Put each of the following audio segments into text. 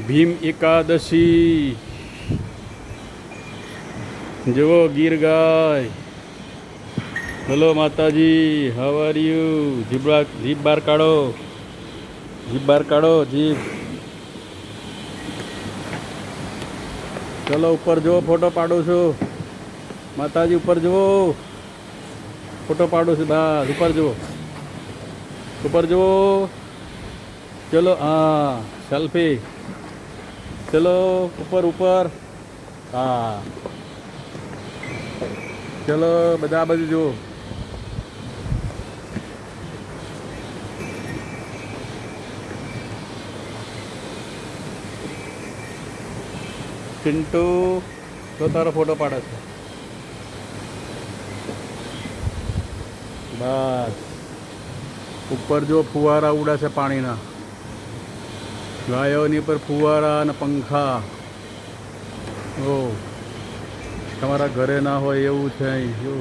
ભીમ એકાદશી જુઓ ગીર ગાય. હલો માતાજી, how are you? જીભ બહાર કાઢો, જીભ બહાર કાઢો, જીભ. ચલો ઉપર જુઓ, ફોટો પાડું છું. માતાજી ઉપર જુઓ, ફોટો પાડું છું. બસ ઉપર જુઓ, ઉપર જુઓ. ચલો હા, સેલ્ફી. ચલો ઉપર ઉપર. હા ચલો બધા આ બાજુ જુઓ. ચિંટુ તો તારો ફોટો પાડે છે. બસ ઉપર જો ફુવારા ઉડે છે પાણીના. ગાયોની પર ફુવારા અને પંખા. ઓ તમારા ઘરે ના હોય એવું છે અહીં. જો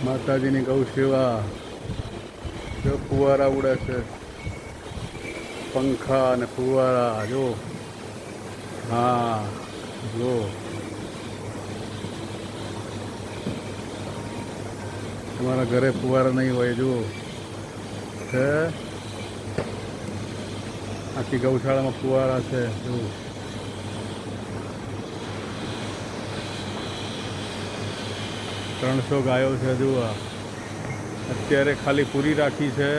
માતાજીની ગૌ સેવા. જો ફુવારા ઉડે છે, પંખા અને ફુવારા. જો હા જો તમારા ઘરે ફુવારા નહીં હોય. જુઓ છે આખી ગૌશાળામાં ફુવારા છે. જો 300 ગાયો છે. જુઓ અત્યારે ખાલી પૂરી રાખી છે.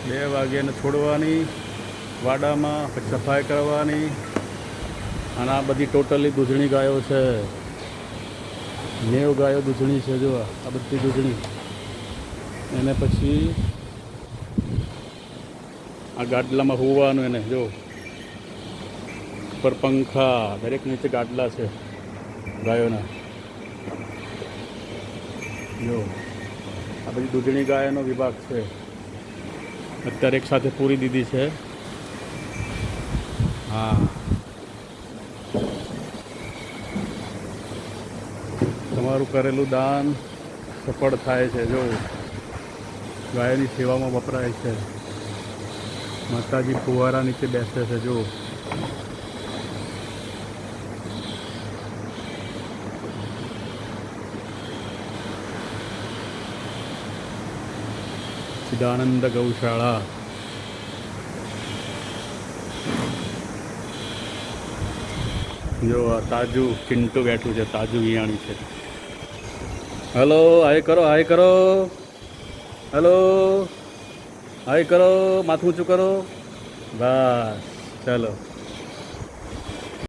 2 વાગ્યાને છોડવાની વાડામાં, પછી સફાઈ કરવાની. અને આ બધી ટોટલી દૂધણી ગાયો છે. 90 ગાયો દૂધણી છે. જુઓ આ બધી દૂધણી. એને પછી આ ગાડલામાં હોવાનું. એને જો ઉપર પંખા, દરેક નીચે ગાડલા છે ગાયોના. જો આ બધી દૂધણી ગાયનો વિભાગ છે. અત્યારે એક સાથે પૂરી દીધી છે. હા તમારું કરેલું દાન સફળ થાય છે. જો ગાયની સેવામાં વપરાય છે. માતાજી ફુવારા નીચે બેસે છે. જો ચિદાનંદ ગૌશાળા. જો આ તાજુ ચિંટુ બેઠું છે. તાજુ વિયાણી છે. હલો હાય કરો, હાય કરો. હલો હાય કરો, માથું ઊંચું કરો. બસ ચલો.